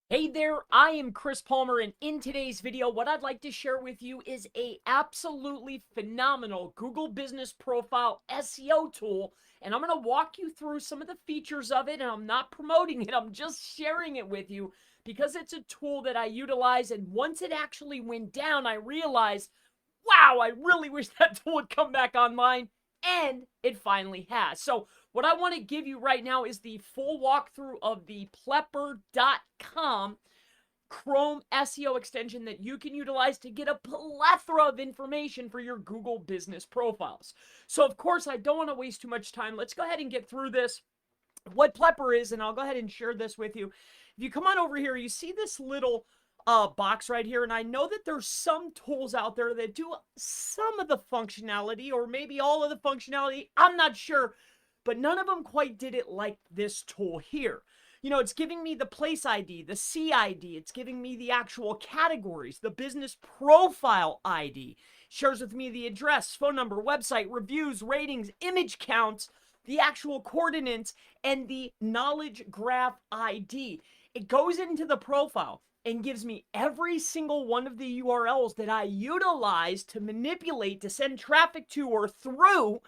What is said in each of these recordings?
Hey there, I am Chris Palmer, and in today's video, what I'd like to share with you is a absolutely phenomenal Google Business Profile SEO tool, and I'm going to walk you through some of the features of it, and I'm not promoting it, I'm just sharing it with you because it's a tool that I utilize, and once it actually went down, I realized, wow, I really wish that tool would come back online, and it finally has. So what I want to give you right now is the full walkthrough of the plepper.com Chrome SEO extension that you can utilize to get a plethora of information for your Google business profiles. So of course, I don't want to waste too much time. Let's go ahead and get through this. What Plepper is, and I'll go ahead and share this with you. If you come on over here, you see this little box right here, and I know that there's some tools out there that do some of the functionality, or maybe all of the functionality, I'm not sure, but none of them quite did it like this tool here. You know, it's giving me the place ID, the CID, it's giving me the actual categories, the business profile ID, shares with me the address, phone number, website, reviews, ratings, image counts, the actual coordinates, and the knowledge graph ID. It goes into the profile and gives me every single one of the URLs that I utilize to manipulate, to send traffic to or through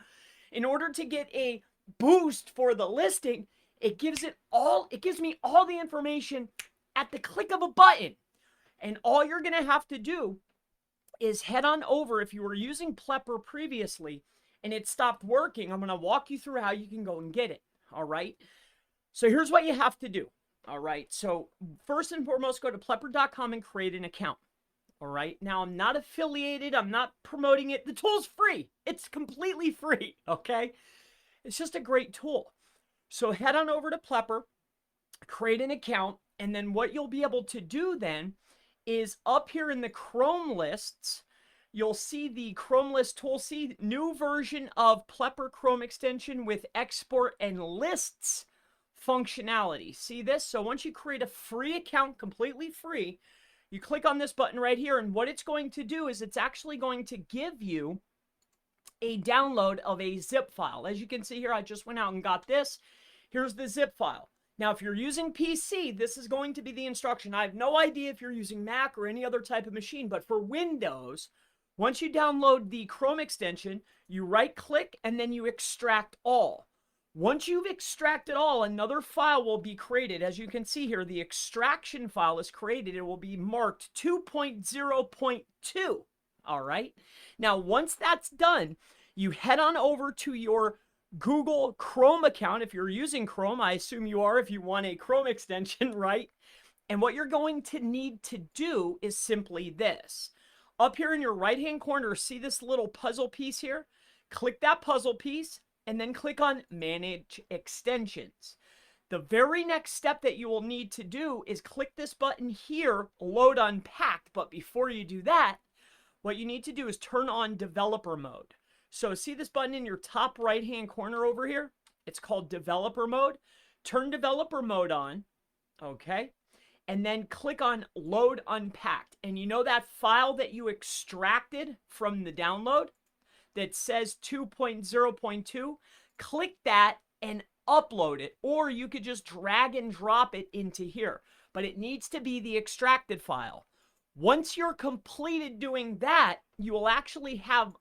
in order to get a boost for the listing. It gives me all the information at the click of a button. And all you're going to have to do is head on over. If you were using Plepper previously and it stopped working, I'm going to walk you through how you can go and get it. All right. So here's what you have to do. All right. So first and foremost, go to plepper.com and create an account. All right. Now, I'm not affiliated. I'm not promoting it. The tool's free. It's completely free. Okay. It's just a great tool. So head on over to Plepper, create an account, and then what you'll be able to do then is up here in the Chrome lists, you'll see the Chrome list tool. See, new version of Plepper Chrome extension with export and lists functionality. See this? So once you create a free account, completely free, you click on this button right here, and what it's going to do is it's actually going to give you a download of a zip file. As you can see here, I just went out and got this. Here's the zip file. Now, if you're using PC, this is going to be the instruction. I have no idea if you're using Mac or any other type of machine, but for Windows, once you download the Chrome extension, you right-click and then you extract all. Once you've extracted all, another file will be created. As you can see here, the extraction file is created. It will be marked 2.0.2. All right. Now, once that's done, you head on over to your Google Chrome account. If you're using Chrome, I assume you are if you want a Chrome extension, right? And what you're going to need to do is simply this. Up here in your right-hand corner, see this little puzzle piece here? Click that puzzle piece and then click on Manage Extensions. The very next step that you will need to do is click this button here, Load Unpacked. But before you do that, what you need to do is turn on developer mode. So see this button in your top right-hand corner over here? It's called developer mode. Turn developer mode on, okay? And then click on load unpacked. And you know that file that you extracted from the download that says 2.0.2? Click that and upload it. Or you could just drag and drop it into here. But it needs to be the extracted file. Once you're completed doing that, you'll have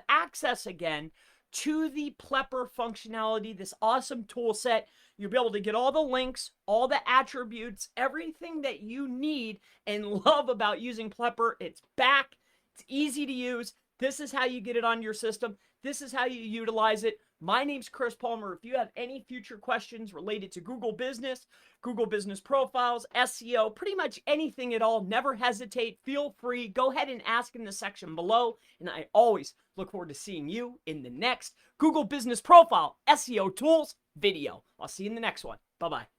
access again to the Plepper functionality, this awesome tool set. You'll be able to get all the links, all the attributes, everything that you need and love about using Plepper. It's back. It's easy to use. This is how you get it on your system. This is how you utilize it. My name's Chris Palmer. If you have any future questions related to Google Business Profiles, SEO, pretty much anything at all, never hesitate. Feel free. Go ahead and ask in the section below. And I always look forward to seeing you in the next Google Business Profile SEO Tools video. I'll see you in the next one. Bye-bye.